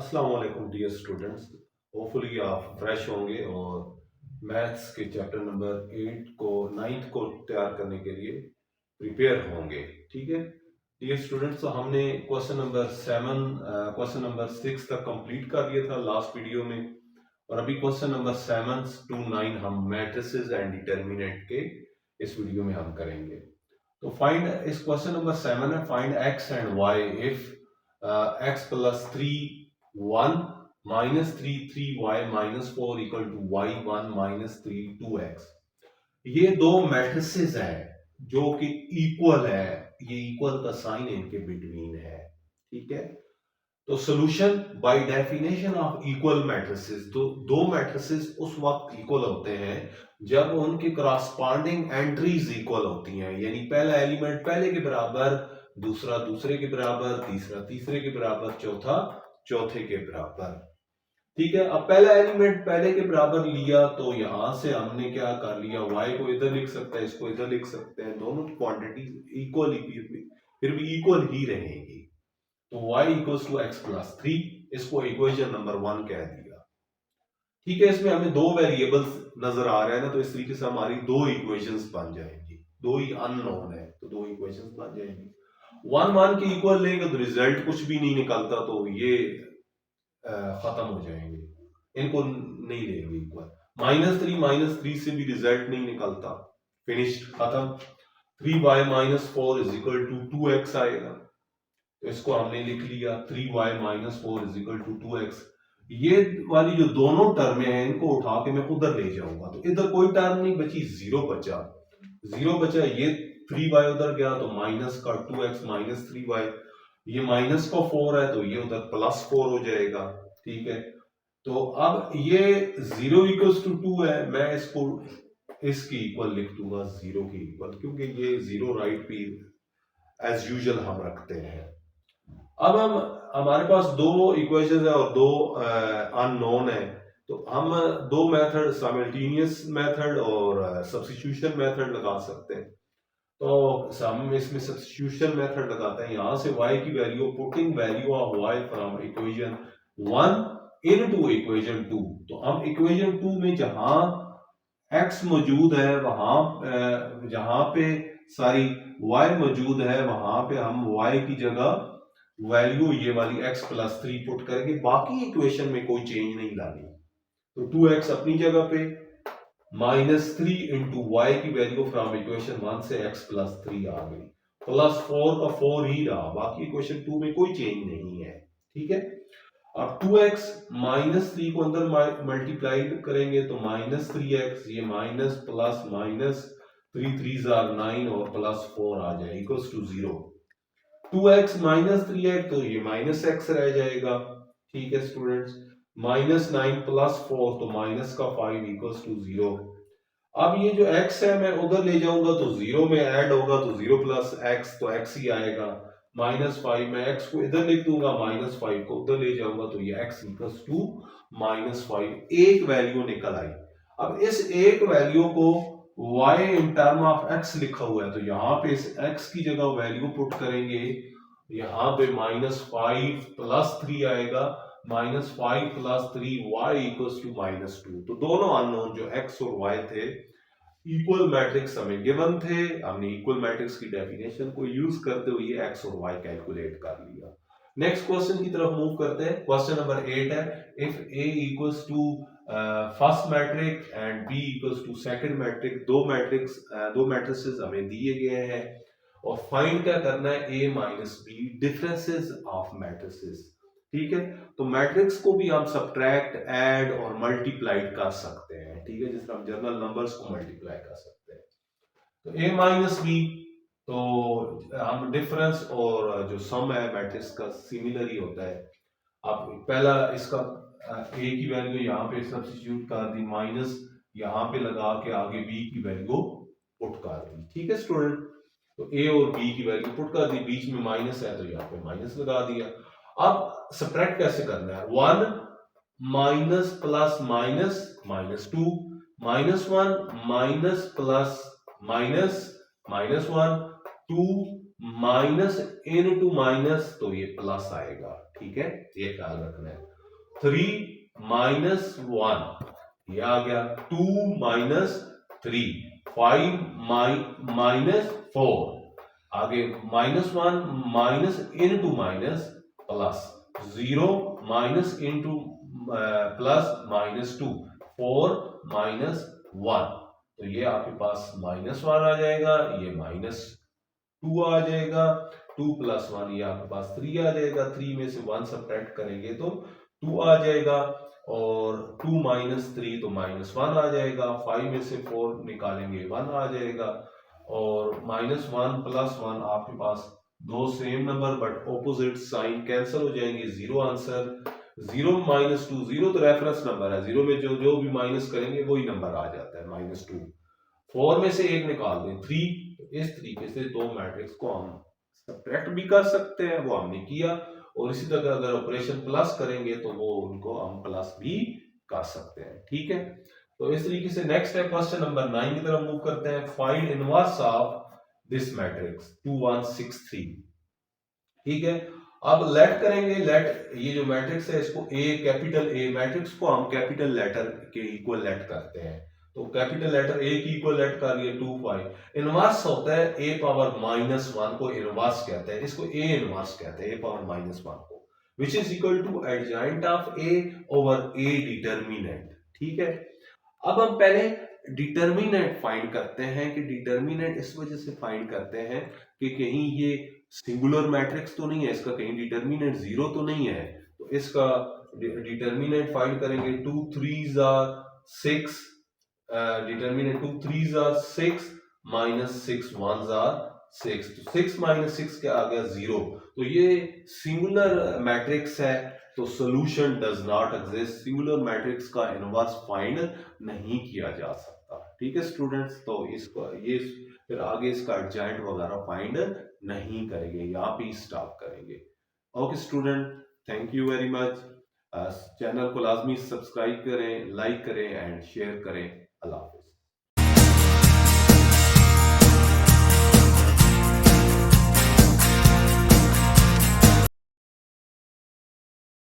अस्सलाम वालेकुम dear students. Hopefully आप फ्रेश होंगे और मैथ्स के चैप्टर नंबर 8 को 9th को तैयार करने के लिए प्रिपेयर होंगे। ठीक है डियर स्टूडेंट्स, तो हमने क्वेश्चन नंबर 7 क्वेश्चन नंबर 6 तक कंप्लीट कर लिया था लास्ट वीडियो में, और अभी क्वेश्चन नंबर 7 to 9 हम मैट्रिसेस एंड डिटर्मिनेंट के इस वीडियो में हम करेंगे। तो फाइंड, इस क्वेश्चन नंबर 7 है find X and Y if x plus 3 1 minus 3 3y minus 4 equal to y1 minus 3 2x। ये दो मैट्रिसेस हैं जो कि इक्वल है, ये इक्वल का साइन इनके बिटवीन है। ठीक है, तो solution by definition of equal matrices, तो दो मैट्रिसेस उस वक्त इक्वल होते हैं जब उनकी करस्पॉन्डिंग एंट्रीज इक्वल होती हैं, यानी पहला एलिमेंट पहले के बराबर, दूसरा दूसरे के बराबर, तीसरा तीसरे के बराबर, चौथा चौथे के बराबर। ठीक है, अब पहला एलिमेंट पहले के बराबर लिया तो यहां से हमने क्या कर लिया, y को इधर लिख सकते हैं, इसको इधर लिख सकते हैं, दोनों क्वांटिटी इक्वल फिर भी इक्वल ही रहेंगी। तो y equals to X plus 3, इसको इक्वेशन नंबर 1 कह दिया। ठीक है, इसमें हमें दो वेरिएबल्स नजर आ रहे हैं ना, तो इस तरीके से हमारी दो इक्वेशंस बन जाएंगी, दो ही अननोन है तो दो इक्वेशंस बन जाएंगी। 1 1 के इक्वल लेंगे तो रिजल्ट कुछ भी नहीं निकलता, तो ये खत्म हो जाएंगे, इनको नहीं लेंगे इक्वल। -3 से भी रिजल्ट नहीं निकलता, फिनिश्ड, खत्म। 3y - 4 = 2x आएगा, तो इसको हमने लिख लिया 3y - 4 = 2x। ये वाली जो दोनों टर्म हैं इनको उठा के मैं उधर ले जाऊंगा, तो इधर कोई टर्म नहीं बची, जीरो बचा, ये 3y उधर गया तो माइनस का 2x - 3y, ये माइनस का 4 है तो ये उधर +4 हो जाएगा। ठीक है, तो अब ये 0 = 2 है, मैं इसको इसकी इक्वल लिख दूंगा 0 की इक्वल, क्योंकि ये 0 राइट भी एज यूजुअल हम रखते हैं। अब हम, हमारे पास दो इक्वेशन है और दो अननोन है, तो हम दो मेथड, साइमल्टेनियस मेथड और सब्स्टिट्यूशन मेथड लगा सकते हैं। तो हम इसमें सब्स्टिट्यूशन मेथड लगाते हैं, यहां से y की value, putting value of y from equation 1 into equation 2। तो हम इक्वेशन 2 में जहां x मौजूद है, वहां जहां पे सारी y मौजूद है, वहां पे हम y की जगह वैल्यू ये वाली x + 3 पुट करेंगे, बाकी इक्वेशन में कोई चेंज नहीं लानी। तो 2x अपनी जगह पे, -3 × y की वैल्यू फ्रॉम इक्वेशन 1 से x + 3 आ गई, +4 का 4 ही रहा, बाकी इक्वेशन 2 में कोई चेंज नहीं है। ठीक है, अब 2x -3 को अंदर मल्टीप्लाई करेंगे तो -3x, ये माइनस प्लस माइनस 3 3 are 9 और +4 आ जाए इक्वल्स टू 0। 2x - 3x तो ये -x रह जाएगा। ठीक है स्टूडेंट्स, -9 + 4 तो -5 इक्वल्स टू 0। अब ये जो x है मैं उधर ले जाऊंगा तो 0 में ऐड होगा, तो 0 + x तो x ही आएगा, -5 में x को इधर लिख दूंगा, -5 को उधर ले जाऊंगा तो ये x इक्वल्स टू -5, एक वैल्यू निकल आई। अब इस एक वैल्यू को y in term of x लिखा हुआ है, तो यहाँ पे इस x की जगह वैल्यू पुट करेंगे, यहाँ पे -5 + 3 आएगा, -5 + 3 y इक्वल्स टू -2। तो दोनों अननोन जो x और y थे, इक्वल मैट्रिक्स हमें गिवन थे, हमने इक्वल मैट्रिक्स की डेफिनेशन को यूज करते हुए x और y कैलकुलेट कर लिया। नेक्स्ट क्वेश्चन की तरफ मूव करते हैं। क्वेश्चन नंबर 8 है, if a equals to first matrix and b equals to second matrix, दो मैट्रिसेस हमें दिए गए हैं और फाइंड क्या करना है, a - b differences of matrices. ठीक है, तो मैट्रिक्स को भी हम सब्ट्रैक्ट, ऐड और मल्टीप्लाई कर सकते हैं। ठीक है, जिस तरह हम जनरल नंबर्स को मल्टीप्लाई कर सकते हैं। तो a - b, तो हम डिफरेंस और जो सम है मैट्रिक्स का सिमिलर ही होता है। अब पहला इसका a की वैल्यू यहाँ पे सब्स्टिट्यूट कर दी, माइनस यहाँ पे लगा के आगे b की वैल्यू पुट कर दी। ठीक है स्टूडेंट, तो a और b की वैल्यू पुट कर दी, बीच में माइनस है तो यहाँ पे माइनस लगा दिया। अब सब्ट्रैक्ट कैसे करना है, 1 minus plus minus -2, -1 minus plus minus -1, 2 minus into minus, तो ये प्लस आएगा। ठीक है, ये ख्याल रखना है। 3 माइनस 1, ये आ गया 2 माइनस 3, 5 माइनस 4, आगे -1 minus into minus plus, 0 minus into plus -2, 4 -1, तो ये आपके पास -1 आ जाएगा, ये -2 आ जाएगा, 2 प्लस 1 ये आपके पास 3 आ जाएगा, 3 में से 1 सब्ट्रैक्ट करेंगे तो 2 आ जाएगा, और 2 माइनस 3 तो -1 आ जाएगा, 5 में से 4 निकालेंगे 1 आ जाएगा, और -1 प्लस 1 आपके पास दो same number but opposite sign cancel हो जाएंगे, 0 आंसर। 0 -2, 0 तो रेफरेंस नंबर है, 0 में जो जो भी माइनस करेंगे वही नंबर आ जाता है, -2। 4 में से एक निकाल दें 3, इस तरीके से दो मैट्रिक्स को हम सब्ट्रैक्ट भी कर सकते हैं, वो हमने किया, और इसी तरह अगर ऑपरेशन प्लस करेंगे तो वो उनको हम प्लस भी कर सकते हैं, ठीक है। तो इस तरीके से नेक्स्ट है क्वेश्चन नंबर 9 की तरफ मूव करते हैं। Find inverse of this matrix 2 1 6 3, ठीक है। अब लेट करेंगे, लेट ये जो मैट्रिक्स है इसको कैपिटल ए मैट्रिक्स को हम कैपिटल लेटर के इक्वल लेट करते हैं, तो कैपिटल लेटर ए की इक्वल लेट कर लिए 2 5। इनवर्स होता है ए पावर -1 को इनवर्स कहते हैं, इसको ए इनवर्स कहते हैं, ए पावर -1 को, which is equal to adjoint of A over A determinant, ठीक है। अब हम पहले डिटर्मिनेंट फाइंड करते हैं, कि डिटर्मिनेंट इस वजह से फाइंड करते हैं कि कहीं ये सिंगुलर मैट्रिक्स तो नहीं है, इसका कहीं डिटर्मिनेंट 0 तो नहीं है, तो इसका डिटर्मिनेंट फाइंड करेंगे। 2 3s are 6, determinant 2 3s are 6 minus 6 1s are 6, तो 6 माइनस 6 क्या आ गया 0, तो ये सिंगुलर मैट्रिक्स है, तो solution does not exist, singular matrix का इनवर्स फाइंड नहीं किया जा सकता, ठीक है स्टूडेंट्स। तो इसको ये फिर आगे इसका एडजॉइंट वगैरह फाइंड नहीं करेंगे, यहाँ पे स्टॉप करेंगे। Okay student, thank you very much. Channel को लाजमी सब्सक्राइब करें, लाइक करें एंड शेयर करें। अल्लाह हाफिज़।